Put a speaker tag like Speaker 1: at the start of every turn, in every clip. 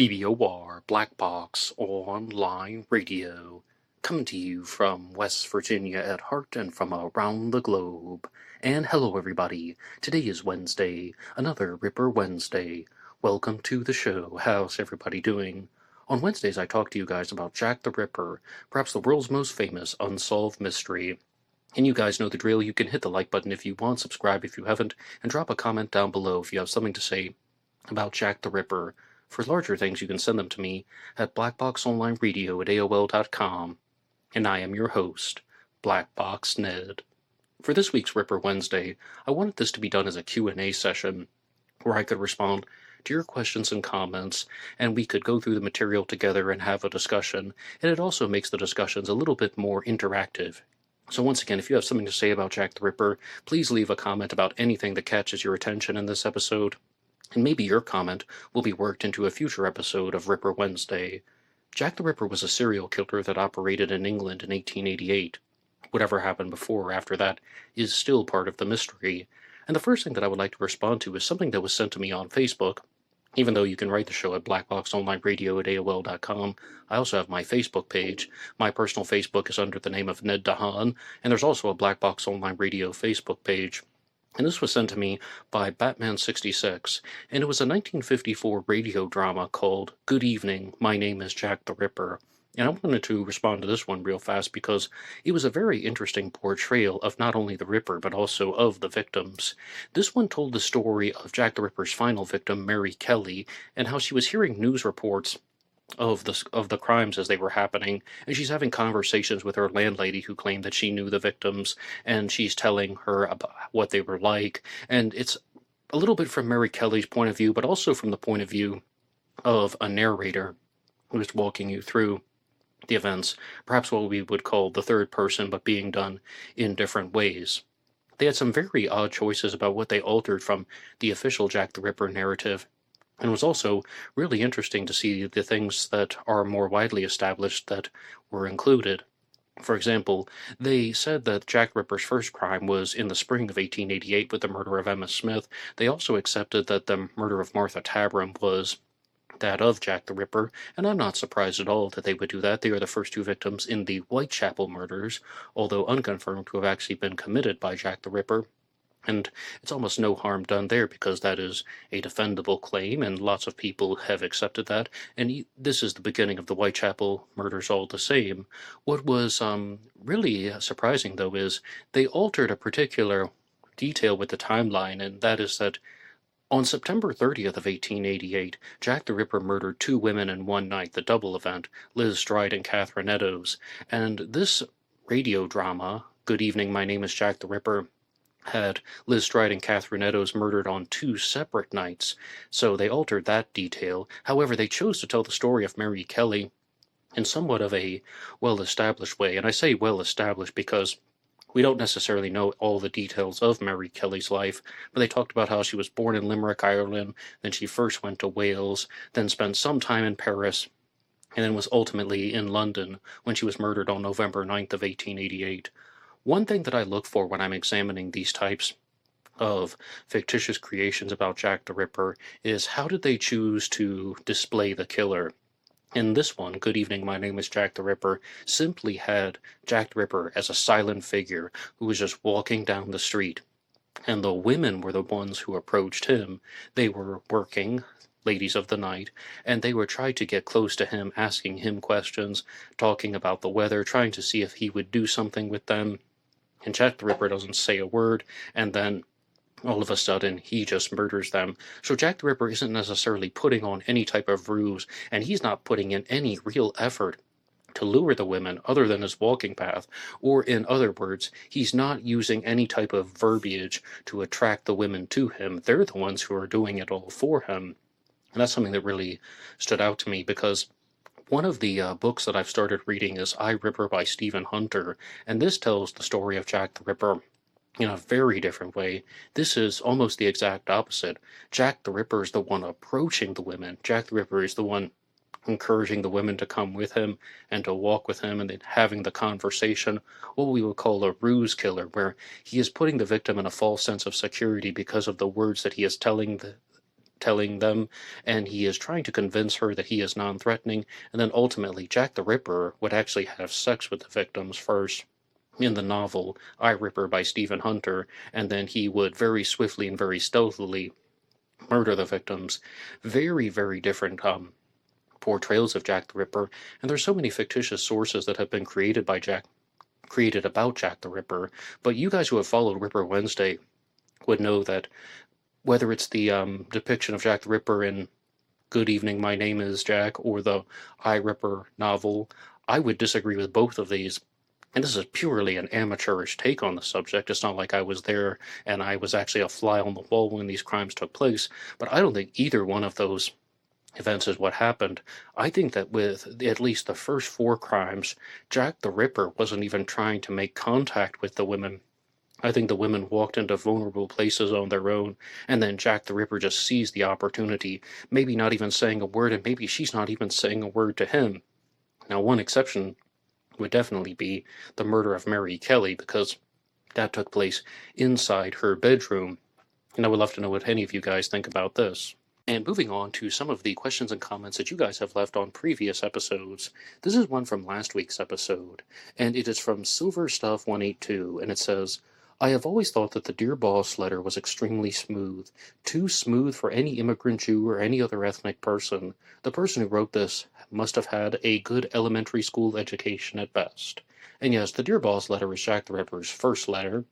Speaker 1: BBOR, Black Box Online Radio, coming to you from West Virginia at heart and from around the globe. And hello everybody, today is Wednesday, another Ripper Wednesday. Welcome to the show, how's everybody doing? On Wednesdays I talk to you guys about Jack the Ripper, perhaps the world's most famous unsolved mystery. And you guys know the drill, you can hit the like button if you want, subscribe if you haven't, and drop a comment down below if you have something to say about Jack the Ripper. For larger things, you can send them to me at blackboxonlineradio@aol.com. And I am your host, Box Ned. For this week's Ripper Wednesday, I wanted this to be done as a Q&A session, where I could respond to your questions and comments, and we could go through the material together and have a discussion, and it also makes the discussions a little bit more interactive. So once again, if you have something to say about Jack the Ripper, please leave a comment about anything that catches your attention in this episode. And maybe your comment will be worked into a future episode of Ripper Wednesday. Jack the Ripper was a serial killer that operated in England in 1888. Whatever happened before or after that is still part of the mystery. And the first thing that I would like to respond to is something that was sent to me on Facebook. Even though you can write the show at blackboxonlineradio@aol.com, I also have my Facebook page. My personal Facebook is under the name of Ned Dahan, and there's also a Black Box Online Radio Facebook page. And this was sent to me by Batman66, and it was a 1954 radio drama called Good Evening, My Name is Jack the Ripper. And I wanted to respond to this one real fast because it was a very interesting portrayal of not only the Ripper, but also of the victims. This one told the story of Jack the Ripper's final victim, Mary Kelly, and how she was hearing news reports of the crimes as they were happening, and she's having conversations with her landlady who claimed that she knew the victims, and she's telling her about what they were like, and it's a little bit from Mary Kelly's point of view, but also from the point of view of a narrator who's walking you through the events, perhaps what we would call the third person, but being done in different ways. They had some very odd choices about what they altered from the official Jack the Ripper narrative. And it was also really interesting to see the things that are more widely established that were included. For example, they said that Jack Ripper's first crime was in the spring of 1888 with the murder of Emma Smith. They also accepted that the murder of Martha Tabram was that of Jack the Ripper, and I'm not surprised at all that they would do that. They are the first two victims in the Whitechapel murders, although unconfirmed to have actually been committed by Jack the Ripper. And it's almost no harm done there because that is a defendable claim, and lots of people have accepted that. And this is the beginning of the Whitechapel murders all the same. What was really surprising, though, is they altered a particular detail with the timeline, and that is that on September 30th of 1888, Jack the Ripper murdered two women in one night, the double event, Liz Stride and Catherine Eddowes. And this radio drama, Good Evening, My Name is Jack the Ripper, had Liz Stride and Catherine Eddowes murdered on two separate nights, so they altered that detail. However, they chose to tell the story of Mary Kelly in somewhat of a well-established way, and I say well-established because we don't necessarily know all the details of Mary Kelly's life, but they talked about how she was born in Limerick, Ireland, then she first went to Wales, then spent some time in Paris, and then was ultimately in London when she was murdered on November 9th of 1888. One thing that I look for when I'm examining these types of fictitious creations about Jack the Ripper is how did they choose to display the killer? In this one, Good Evening, My Name is Jack the Ripper, simply had Jack the Ripper as a silent figure who was just walking down the street. And the women were the ones who approached him. They were working, ladies of the night, and they would try to get close to him, asking him questions, talking about the weather, trying to see if he would do something with them. And Jack the Ripper doesn't say a word, and then all of a sudden he just murders them. So Jack the Ripper isn't necessarily putting on any type of ruse, and he's not putting in any real effort to lure the women other than his walking path, or in other words, he's not using any type of verbiage to attract the women to him. They're the ones who are doing it all for him. And that's something that really stood out to me because one of the books that I've started reading is I, Ripper by Stephen Hunter, and this tells the story of Jack the Ripper in a very different way. This is almost the exact opposite. Jack the Ripper is the one approaching the women. Jack the Ripper is the one encouraging the women to come with him and to walk with him and then having the conversation, what we would call a ruse killer, where he is putting the victim in a false sense of security because of the words that he is telling telling them, and he is trying to convince her that he is non-threatening, and then ultimately Jack the Ripper would actually have sex with the victims first in the novel Eye Ripper by Stephen Hunter, and then he would very swiftly and very stealthily murder the victims. Very, very different portrayals of Jack the Ripper, and there's so many fictitious sources that have been created about Jack the Ripper. But you guys who have followed Ripper Wednesday would know that whether it's the depiction of Jack the Ripper in Good Evening, My Name is Jack, or the Eye Ripper novel, I would disagree with both of these. And this is purely an amateurish take on the subject. It's not like I was there and I was actually a fly on the wall when these crimes took place. But I don't think either one of those events is what happened. I think that with at least the first 4 crimes, Jack the Ripper wasn't even trying to make contact with the women. I think the women walked into vulnerable places on their own, and then Jack the Ripper just seized the opportunity, maybe not even saying a word, and maybe she's not even saying a word to him. Now, one exception would definitely be the murder of Mary Kelly, because that took place inside her bedroom. And I would love to know what any of you guys think about this. And moving on to some of the questions and comments that you guys have left on previous episodes. This is one from last week's episode, and it is from Silverstuff182, and it says, I have always thought that the Dear Boss letter was extremely smooth. Too smooth for any immigrant Jew or any other ethnic person. The person who wrote this must have had a good elementary school education at best. And yes, the Dear Boss letter is Jack the Ripper's first letter.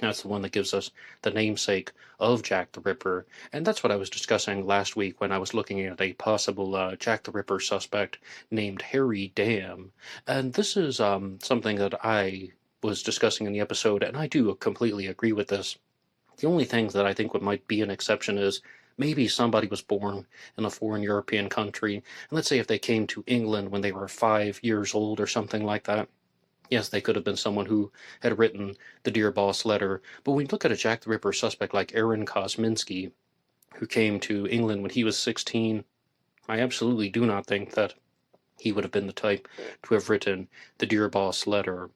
Speaker 1: That's the one that gives us the namesake of Jack the Ripper. And that's what I was discussing last week when I was looking at a possible Jack the Ripper suspect named Harry Dam. And this is something that I was discussing in the episode, and I do completely agree with this. The only thing that I think might be an exception is maybe somebody was born in a foreign European country, and let's say if they came to England when they were 5 years old or something like that. Yes, they could have been someone who had written the Dear Boss letter, but when you look at a Jack the Ripper suspect like Aaron Kosminski, who came to England when he was 16, I absolutely do not think that he would have been the type to have written the Dear Boss letter.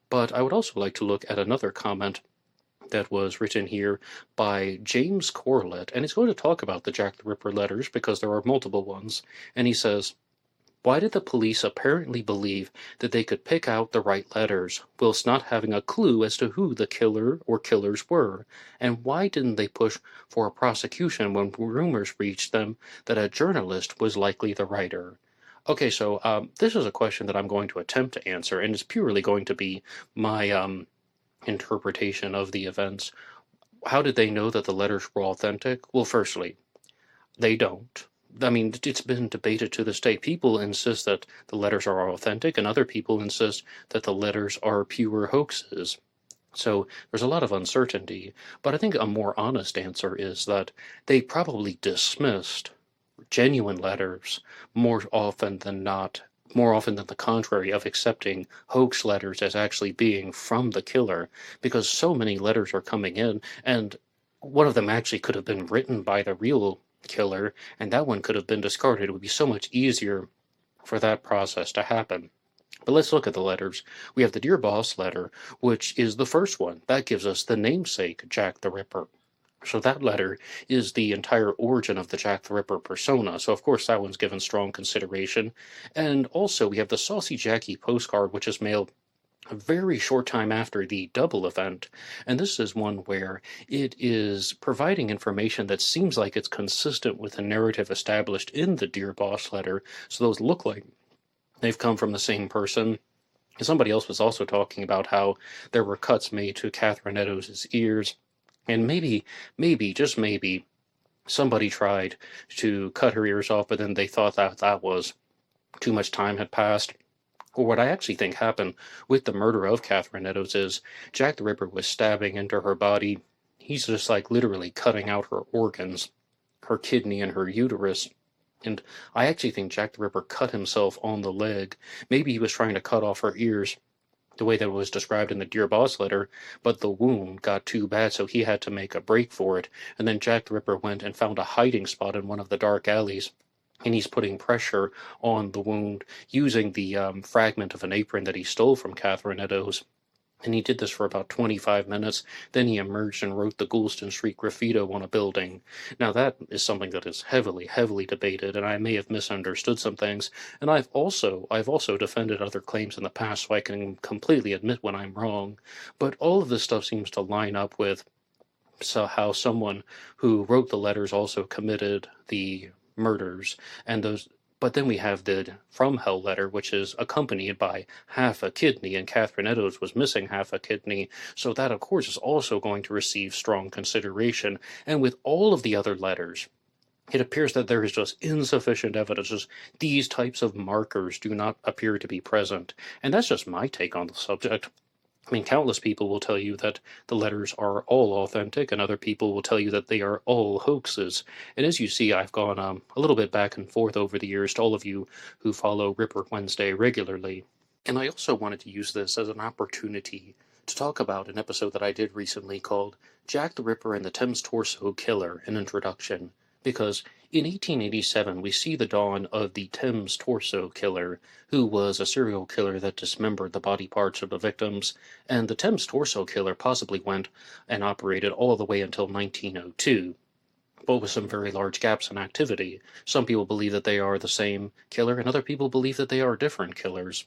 Speaker 1: But I would also like to look at another comment that was written here by James Corlett, and he's going to talk about the Jack the Ripper letters because there are multiple ones, and he says, why did the police apparently believe that they could pick out the right letters, whilst not having a clue as to who the killer or killers were? And why didn't they push for a prosecution when rumors reached them that a journalist was likely the writer? Okay, so this is a question that I'm going to attempt to answer, and it's purely going to be my interpretation of the events. How did they know that the letters were authentic? Well, firstly, they don't. I mean, it's been debated to this day. People insist that the letters are authentic, and other people insist that the letters are pure hoaxes. So there's a lot of uncertainty. But I think a more honest answer is that they probably dismissed genuine letters more often than not, more often than the contrary of accepting hoax letters as actually being from the killer, because so many letters are coming in, and one of them actually could have been written by the real killer, and that one could have been discarded. It would be so much easier for that process to happen. But let's look at the letters. We have the Dear Boss letter, which is the first one. That gives us the namesake, Jack the Ripper. So that letter is the entire origin of the Jack the Ripper persona, so of course that one's given strong consideration. And also we have the Saucy Jackie postcard, which is mailed a very short time after the double event, and this is one where it is providing information that seems like it's consistent with the narrative established in the Dear Boss letter, so those look like they've come from the same person. And somebody else was also talking about how there were cuts made to Catherine Eddowes' ears, and maybe, just maybe, somebody tried to cut her ears off, but then they thought that that was too much time had passed. Or what I actually think happened with the murder of Catherine Eddowes is Jack the Ripper was stabbing into her body. He's just like literally cutting out her organs, her kidney and her uterus. And I actually think Jack the Ripper cut himself on the leg. Maybe he was trying to cut off her ears, the way that it was described in the Dear Boss letter, but the wound got too bad, so he had to make a break for it. And then Jack the Ripper went and found a hiding spot in one of the dark alleys, and he's putting pressure on the wound using the fragment of an apron that he stole from Catherine Eddowes. and he did this for about 25 minutes. Then he emerged and wrote the Goulston Street graffito on a building. Now that is something that is heavily, heavily debated, and I may have misunderstood some things. And I've also defended other claims in the past, so I can completely admit when I'm wrong. But all of this stuff seems to line up with how someone who wrote the letters also committed the murders, and those. But then we have the From Hell letter, which is accompanied by half a kidney, and Catherine Eddowes was missing half a kidney, so that, of course, is also going to receive strong consideration. And with all of the other letters, it appears that there is just insufficient evidence. Just these types of markers do not appear to be present. And that's just my take on the subject. I mean, countless people will tell you that the letters are all authentic, and other people will tell you that they are all hoaxes. And as you see, I've gone a little bit back and forth over the years to all of you who follow Ripper Wednesday regularly. And I also wanted to use this as an opportunity to talk about an episode that I did recently called Jack the Ripper and the Thames Torso Killer, an introduction. Because in 1887, we see the dawn of the Thames Torso Killer, who was a serial killer that dismembered the body parts of the victims, and the Thames Torso Killer possibly went and operated all the way until 1902, but with some very large gaps in activity. Some people believe that they are the same killer, and other people believe that they are different killers.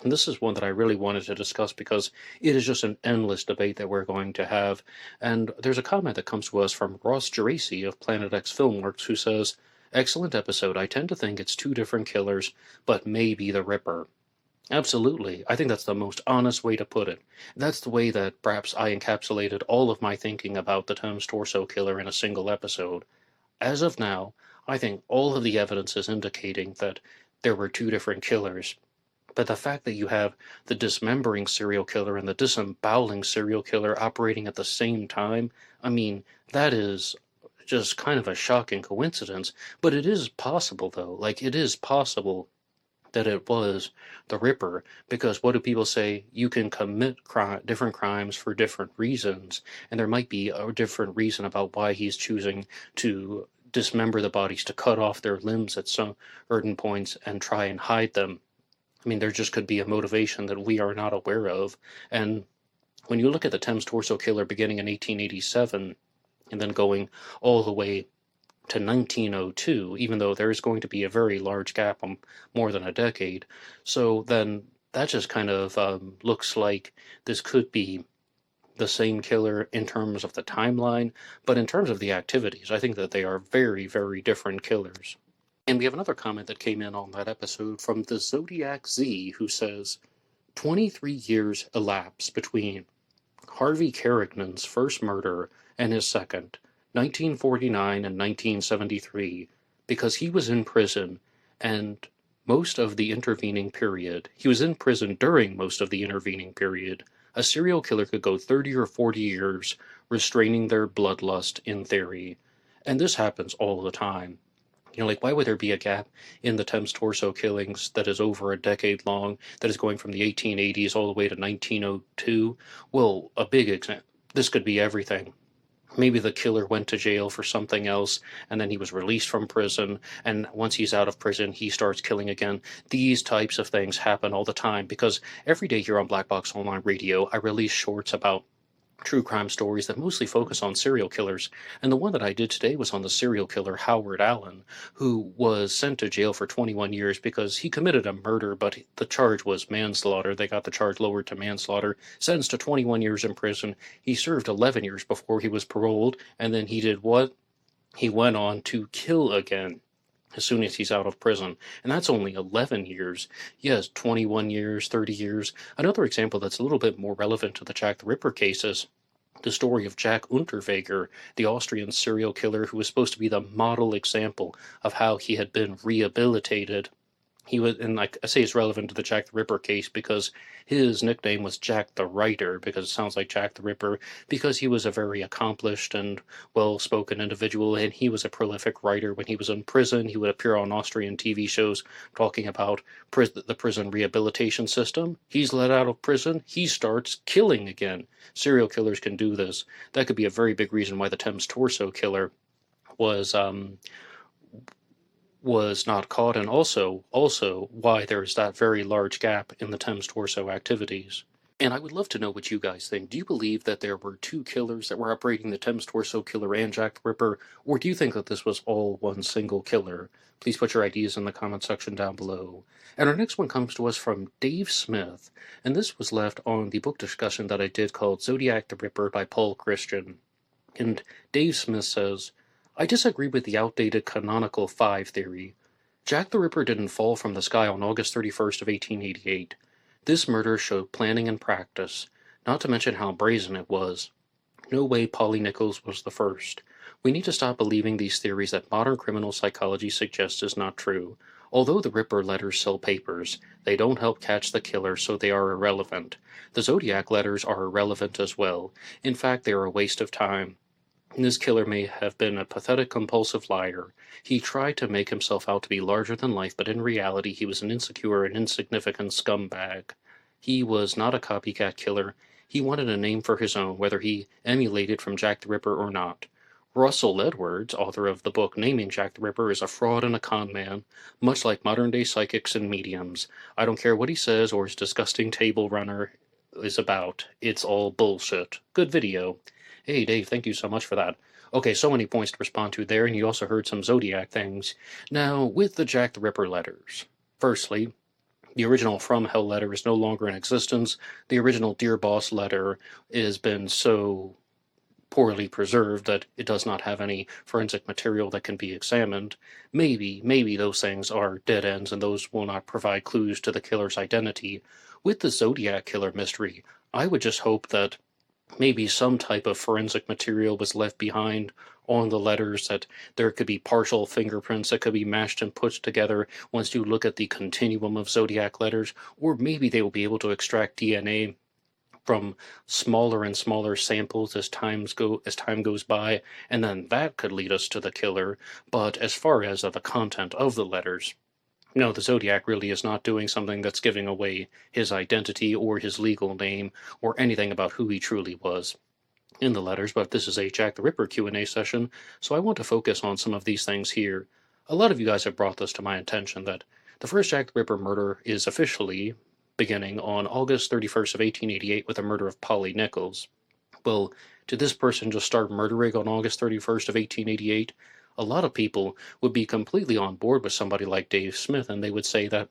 Speaker 1: And this is one that I really wanted to discuss because it is just an endless debate that we're going to have. And there's a comment that comes to us from Ross Geraci of Planet X Filmworks who says, "Excellent episode. I tend to think it's two different killers, but maybe the Ripper." Absolutely. I think that's the most honest way to put it. That's the way that perhaps I encapsulated all of my thinking about the Thames Torso Killer in a single episode. As of now, I think all of the evidence is indicating that there were two different killers. But the fact that you have the dismembering serial killer and the disemboweling serial killer operating at the same time, I mean, that is just kind of a shocking coincidence. But it is possible, though. Like, it is possible that it was the Ripper, because what do people say? You can commit different crimes for different reasons, and there might be a different reason about why he's choosing to dismember the bodies, to cut off their limbs at some certain points and try and hide them. I mean, there just could be a motivation that we are not aware of. And when you look at the Thames Torso Killer beginning in 1887 and then going all the way to 1902, even though there is going to be a very large gap, more than a decade, so then that just kind of looks like this could be the same killer in terms of the timeline, but in terms of the activities, I think that they are very, very different killers. And we have another comment that came in on that episode from the Zodiac Z, who says, 23 years elapsed between Harvey Carrignan's first murder and his second, 1949 and 1973, because he was in prison and most of the intervening period. He was in prison during most of the intervening period. A serial killer could go 30 or 40 years restraining their bloodlust in theory. And this happens all the time. You know, like, why would there be a gap in the Thames Torso killings that is over a decade long, that is going from the 1880s all the way to 1902? Well, a big example. This could be everything. Maybe the killer went to jail for something else, and then he was released from prison, and once he's out of prison, he starts killing again. These types of things happen all the time, because every day here on Black Box Online Radio, I release shorts about true crime stories that mostly focus on serial killers, and the one that I did today was on the serial killer Howard Allen, who was sent to jail for 21 years because he committed a murder, but the charge was manslaughter. They got the charge lowered to manslaughter, sentenced to 21 years in prison. He served 11 years before he was paroled, and then he did what? He went on to kill again as soon as he's out of prison. And that's only 11 years. Yes, 21 years, 30 years. Another example that's a little bit more relevant to the Jack the Ripper cases, the story of Jack Unterweger, the Austrian serial killer who was supposed to be the model example of how he had been rehabilitated. He was, and like I say, it's relevant to the Jack the Ripper case because his nickname was Jack the Writer, because it sounds like Jack the Ripper, because he was a very accomplished and well-spoken individual, and he was a prolific writer. When he was in prison, he would appear on Austrian TV shows talking about the prison rehabilitation system. He's let out of prison, he starts killing again. Serial killers can do this. That could be a very big reason why the Thames Torso killer was not caught, and also why there's that very large gap in the Thames Torso activities. And I would love to know what you guys think. Do you believe that there were two killers that were operating the Thames Torso killer and Jack the Ripper, or do you think that this was all one single killer? Please put your ideas in the comment section down below. And our next one comes to us from Dave Smith, and this was left on the book discussion that I did called Zodiac the Ripper by Paul Christian. And Dave Smith says, I disagree with the outdated canonical 5 theory. Jack the Ripper didn't fall from the sky on August 31st of 1888. This murder showed planning and practice, not to mention how brazen it was. No way Polly Nichols was the first. We need to stop believing these theories that modern criminal psychology suggests is not true. Although the Ripper letters sell papers, they don't help catch the killer, so they are irrelevant. The Zodiac letters are irrelevant as well. In fact, they are a waste of time. This killer may have been a pathetic, compulsive liar. He tried to make himself out to be larger than life, but in reality he was an insecure and insignificant scumbag. He was not a copycat killer. He wanted a name for his own, whether he emulated from Jack the Ripper or not. Russell Edwards, author of the book Naming Jack the Ripper, is a fraud and a con man, much like modern-day psychics and mediums. I don't care what he says or his disgusting table runner is about. It's all bullshit. Good video. Hey, Dave, thank you so much for that. Okay, so many points to respond to there, and you also heard some Zodiac things. Now, with the Jack the Ripper letters. Firstly, the original From Hell letter is no longer in existence. The original Dear Boss letter has been so poorly preserved that it does not have any forensic material that can be examined. Maybe those things are dead ends, and those will not provide clues to the killer's identity. With the Zodiac killer mystery, I would just hope that maybe some type of forensic material was left behind on the letters, that there could be partial fingerprints that could be mashed and put together once you look at the continuum of Zodiac letters, or maybe they will be able to extract DNA from smaller and smaller samples as time goes by, and then that could lead us to the killer. But as far as the content of the letters, no, the Zodiac really is not doing something that's giving away his identity or his legal name or anything about who he truly was in the letters, but this is a Jack the Ripper Q&A session, so I want to focus on some of these things here. A lot of you guys have brought this to my attention, that the first Jack the Ripper murder is officially beginning on August 31st of 1888 with the murder of Polly Nichols. Well, did this person just start murdering on August 31st of 1888? A lot of people would be completely on board with somebody like Dave Smith, and they would say that,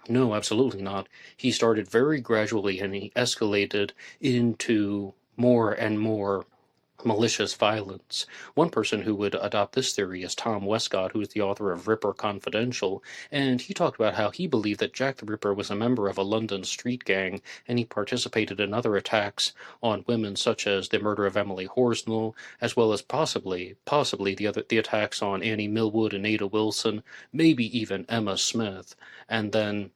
Speaker 1: no, absolutely not. He started very gradually, and he escalated into more and more malicious violence. One person who would adopt this theory is Tom Westcott, who is the author of Ripper Confidential, and he talked about how he believed that Jack the Ripper was a member of a London street gang, and he participated in other attacks on women, such as the murder of Emily Horsnell, as well as possibly the attacks on Annie Millwood and Ada Wilson, maybe even Emma Smith. And then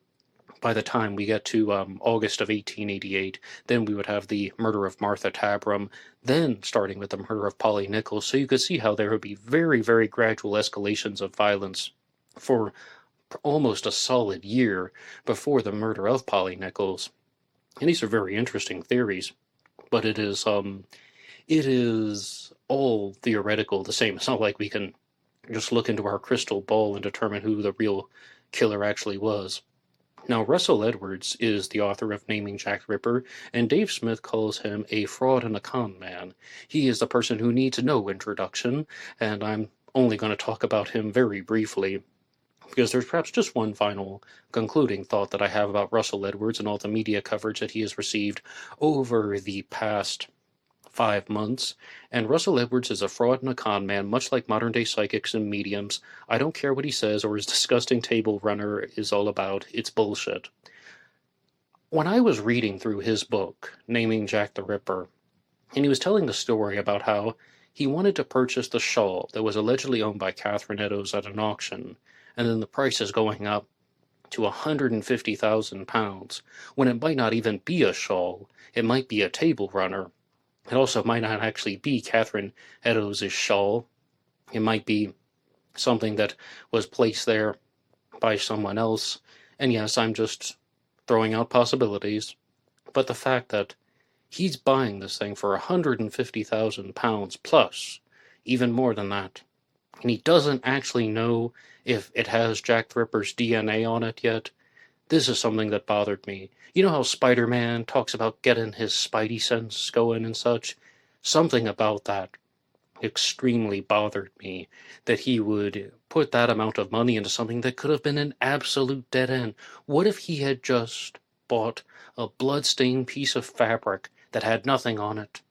Speaker 1: by the time we get to August of 1888, then we would have the murder of Martha Tabram, then starting with the murder of Polly Nichols. So you could see how there would be very, very gradual escalations of violence for almost a solid year before the murder of Polly Nichols. And these are very interesting theories, but it is all theoretical the same. It's not like we can just look into our crystal ball and determine who the real killer actually was. Now, Russell Edwards is the author of Naming Jack the Ripper, and Dave Smith calls him a fraud and a con man. He is the person who needs no introduction, and I'm only going to talk about him very briefly, because there's perhaps just one final concluding thought that I have about Russell Edwards and all the media coverage that he has received over the past 5 months, and Russell Edwards is a fraud and a con man, much like modern-day psychics and mediums. I don't care what he says or his disgusting table runner is all about. It's bullshit. When I was reading through his book, Naming Jack the Ripper, and he was telling the story about how he wanted to purchase the shawl that was allegedly owned by Catherine Eddowes at an auction, and then the price is going up to £150,000, when it might not even be a shawl, it might be a table runner. It also might not actually be Catherine Eddowes' shawl. It might be something that was placed there by someone else. And yes, I'm just throwing out possibilities. But the fact that he's buying this thing for £150,000 plus, even more than that, and he doesn't actually know if it has Jack the Ripper's DNA on it yet, this is something that bothered me. You know how Spider-Man talks about getting his spidey sense going and such? Something about that extremely bothered me, that he would put that amount of money into something that could have been an absolute dead end. What if he had just bought a blood-stained piece of fabric that had nothing on it?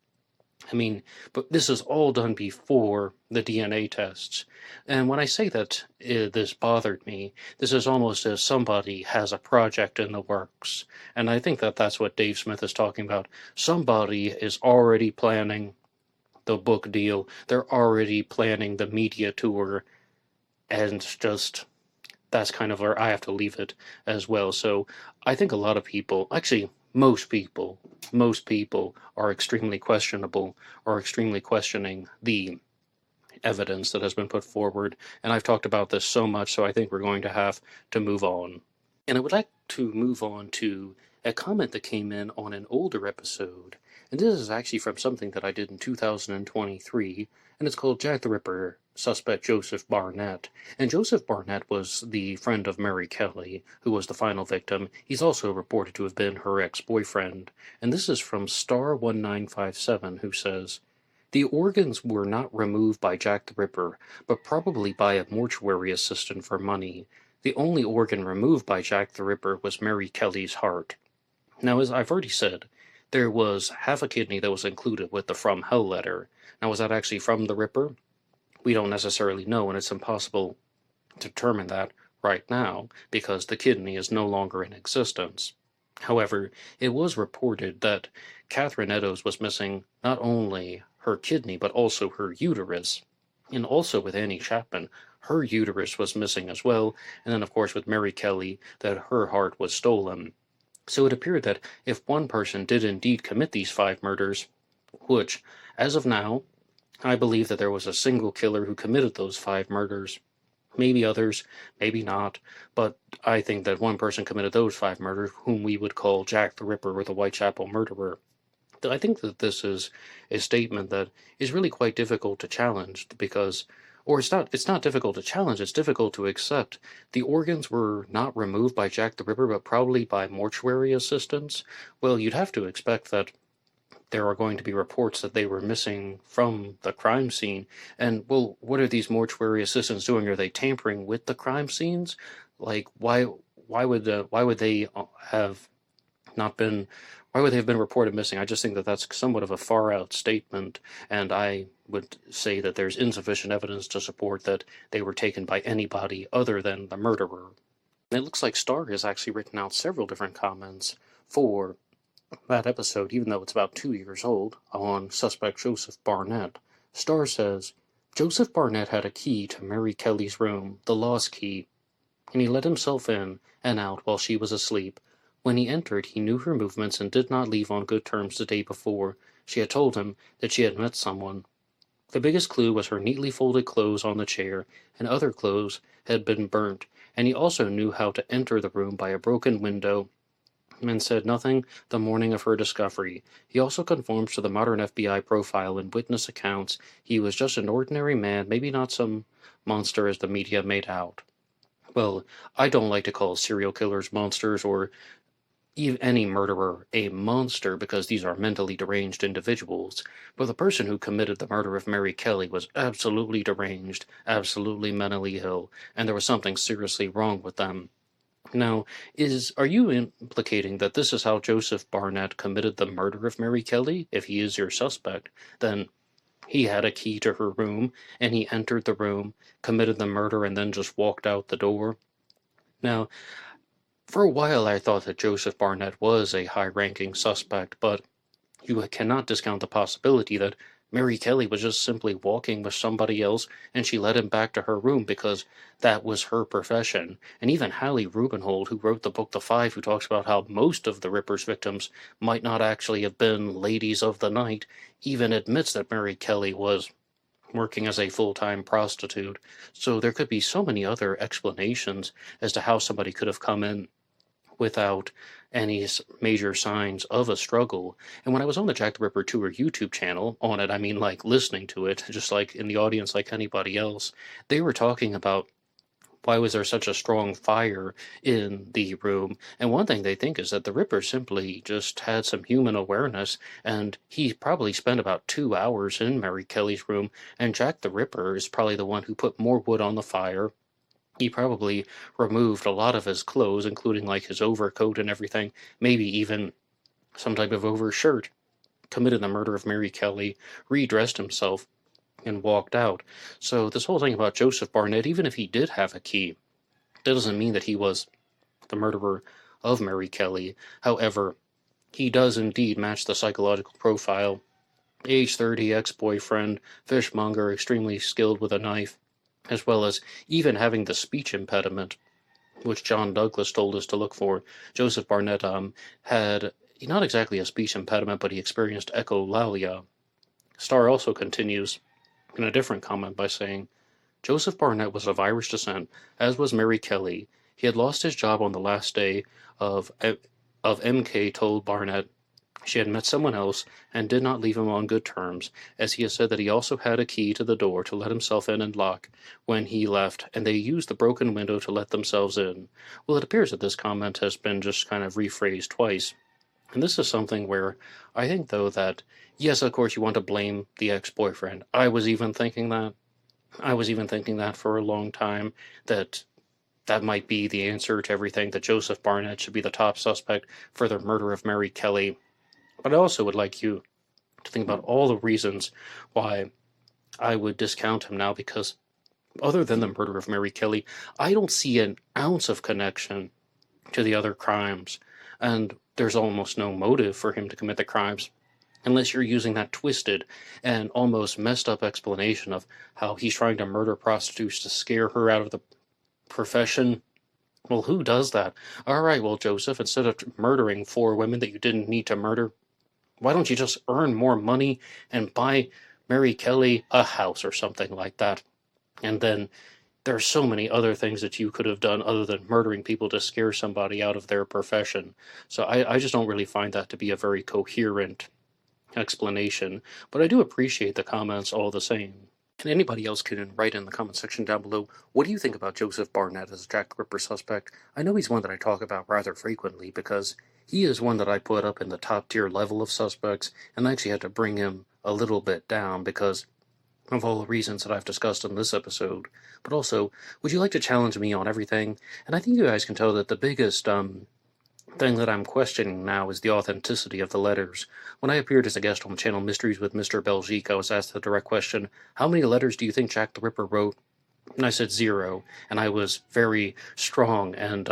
Speaker 1: I mean, but this is all done before the DNA tests. And when I say that this bothered me, this is almost as somebody has a project in the works. And I think that that's what Dave Smith is talking about. Somebody is already planning the book deal. They're already planning the media tour, and just that's kind of where I have to leave it as well. So I think a lot of people, actually most people are extremely questionable or extremely questioning the evidence that has been put forward. And I've talked about this so much, so I think we're going to have to move on. And I would like to move on to a comment that came in on an older episode. And this is actually from something that I did in 2023, and it's called Jack the Ripper Suspect Joseph Barnett. And Joseph Barnett was the friend of Mary Kelly, who was the final victim. He's also reported to have been her ex-boyfriend. And this is from Star1957, who says, "The organs were not removed by Jack the Ripper, but probably by a mortuary assistant for money. The only organ removed by Jack the Ripper was Mary Kelly's heart." Now, as I've already said, there was half a kidney that was included with the From Hell letter. Now, was that actually from the Ripper? We don't necessarily know, and it's impossible to determine that right now, because the kidney is no longer in existence. However, it was reported that Catherine Eddowes was missing not only her kidney, but also her uterus. And also with Annie Chapman, her uterus was missing as well, and then of course with Mary Kelly, that her heart was stolen. So it appeared that if one person did indeed commit these 5 murders, which, as of now, I believe that there was a single killer who committed those 5 murders. Maybe others, maybe not, but I think that one person committed those 5 murders, whom we would call Jack the Ripper or the Whitechapel Murderer. I think that this is a statement that is really quite difficult to challenge, because, or it's not difficult to challenge, it's difficult to accept. The organs were not removed by Jack the Ripper, but probably by mortuary assistants. Well, you'd have to expect that there are going to be reports that they were missing from the crime scene. And, well, what are these mortuary assistants doing? Are they tampering with the crime scenes? Like, why would they have not been, why would they have been reported missing? I just think that that's somewhat of a far-out statement, and I would say that there's insufficient evidence to support that they were taken by anybody other than the murderer. And it looks like Starr has actually written out several different comments for that episode, even though it's about 2 years old, on suspect Joseph Barnett. Starr says, "Joseph Barnett had a key to Mary Kelly's room, the lost key, and he let himself in and out while she was asleep. When he entered, he knew her movements and did not leave on good terms the day before. She had told him that she had met someone. The biggest clue was her neatly folded clothes on the chair, and other clothes had been burnt, and he also knew how to enter the room by a broken window, and said nothing the morning of her discovery. He also conforms to the modern FBI profile and witness accounts. He was just an ordinary man, maybe not some monster as the media made out." Well, I don't like to call serial killers monsters, or any murderer a monster, because these are mentally deranged individuals. But the person who committed the murder of Mary Kelly was absolutely deranged, absolutely mentally ill, and there was something seriously wrong with them. Now, are you implicating that this is how Joseph Barnett committed the murder of Mary Kelly? If he is your suspect, then he had a key to her room, and he entered the room, committed the murder, and then just walked out the door. Now, for a while I thought that Joseph Barnett was a high-ranking suspect, but you cannot discount the possibility that Mary Kelly was just simply walking with somebody else, and she led him back to her room because that was her profession. And even Hallie Rubenhold, who wrote the book The Five, who talks about how most of the Ripper's victims might not actually have been ladies of the night, even admits that Mary Kelly was working as a full-time prostitute. So there could be so many other explanations as to how somebody could have come in without any major signs of a struggle. And when I was on the Jack the Ripper Tour YouTube channel, on it I mean like listening to it, just like in the audience like anybody else, they were talking about Why was there such a strong fire in the room? And one thing they think is that the Ripper simply just had some human awareness, and he probably spent about 2 hours in Mary Kelly's room, and Jack the Ripper is probably the one who put more wood on the fire. He probably removed a lot of his clothes, including like his overcoat and everything, maybe even some type of overshirt, committed the murder of Mary Kelly, redressed himself, and walked out. So this whole thing about Joseph Barnett, even if he did have a key, that doesn't mean that he was the murderer of Mary Kelly. However, he does indeed match the psychological profile. Age 30, ex-boyfriend, fishmonger, extremely skilled with a knife, as well as even having the speech impediment, which John Douglas told us to look for. Joseph Barnett had not exactly a speech impediment, but he experienced echolalia. Starr also continues in a different comment by saying, Joseph Barnett was of Irish descent, as was Mary Kelly. He had lost his job on the last day of MK told Barnett she had met someone else and did not leave him on good terms, as he has said that he also had a key to the door to let himself in and lock when he left, and they used the broken window to let themselves in. Well, it appears that this comment has been just kind of rephrased twice. And this is something where I think, though, that, yes, of course, you want to blame the ex-boyfriend. I was even thinking that. I was even thinking that for a long time, that that might be the answer to everything, that Joseph Barnett should be the top suspect for the murder of Mary Kelly. But I also would like you to think about all the reasons why I would discount him now, because other than the murder of Mary Kelly, I don't see an ounce of connection to the other crimes, and there's almost no motive for him to commit the crimes, unless you're using that twisted and almost messed up explanation of how he's trying to murder prostitutes to scare her out of the profession. Well, who does that? All right, well, Joseph, instead of murdering 4 women that you didn't need to murder, why don't you just earn more money and buy Mary Kelly a house or something like that? And then there are so many other things that you could have done other than murdering people to scare somebody out of their profession. So I just don't really find that to be a very coherent explanation, but I do appreciate the comments all the same. And anybody else can write in the comment section down below, what do you think about Joseph Barnett as Jack the Ripper suspect? I know he's one that I talk about rather frequently because he is one that I put up in the top tier level of suspects, and I actually had to bring him a little bit down because of all the reasons that I've discussed in this episode. But also, would you like to challenge me on everything? And I think you guys can tell that the biggest thing that I'm questioning now is the authenticity of the letters. When I appeared as a guest on the channel Mysteries with Mr. Belgique, I was asked the direct question, how many letters do you think Jack the Ripper wrote? And I said 0, and I was very strong and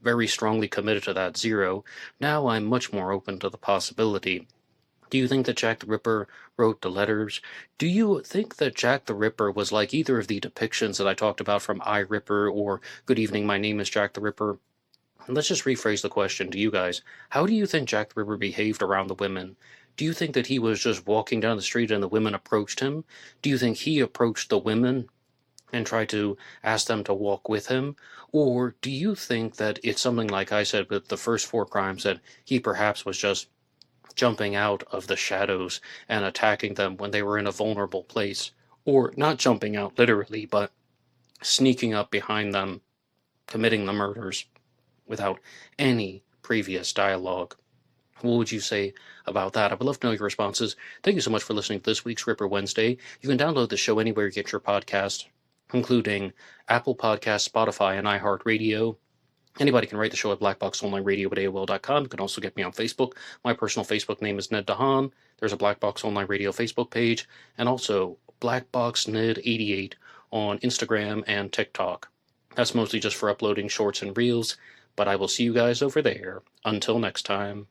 Speaker 1: very strongly committed to that 0. Now I'm much more open to the possibility. Do you think that Jack the Ripper wrote the letters? Do you think that Jack the Ripper was like either of the depictions that I talked about from I, Ripper or Good Evening, My Name is Jack the Ripper? Let's just rephrase the question to you guys. How do you think Jack the Ripper behaved around the women? Do you think that he was just walking down the street and the women approached him? Do you think he approached the women and tried to ask them to walk with him? Or do you think that it's something like I said with the first 4 crimes, that he perhaps was just jumping out of the shadows and attacking them when they were in a vulnerable place? Or not jumping out literally, but sneaking up behind them, committing the murders without any previous dialogue? What would you say about that? I would love to know your responses. Thank you so much for listening to this week's Ripper Wednesday. You can download the show anywhere you get your podcast, including Apple Podcasts, Spotify, and iHeartRadio. Anybody can write the show at blackboxonlineradio at AOL.com. You can also get me on Facebook. My personal Facebook name is Ned DeHaan. There's a Black Box Online Radio Facebook page, and also BlackBoxNed88 on Instagram and TikTok. That's mostly just for uploading shorts and reels, but I will see you guys over there. Until next time.